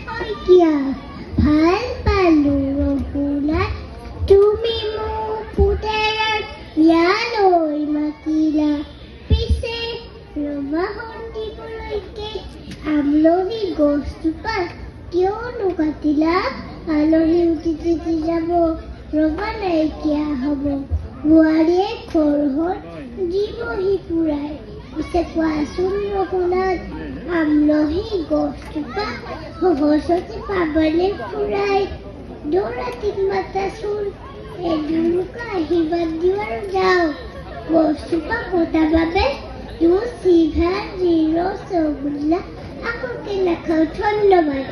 শইকীয়া ভাল পালো ৰঘুনাথ তুমি মোক পুতেৰত বিয়ালৈ মাতিলা পিছে ৰবা সন্ধিবলৈকে আমলখি গছজোপা কিয়নো কাটিলা আলহী উঠি যাব ৰবা নাইকিয়া হ'ব বোৱাৰীয়ে ঘৰহত জীৱহি পুৰাই পিছে কোৱাচোন ৰঘুনাথ আমলখি গছজোপা সহজতে পাবনে ফুৰাই দৌৰাটিক মাতাচোন এদিনকে আশীৰ্বাদ দিওঁ আৰু যাওঁ গছজোপা কটাৰ বাবে 270 আকৌ নাখাওঁ ধন্যবাদ।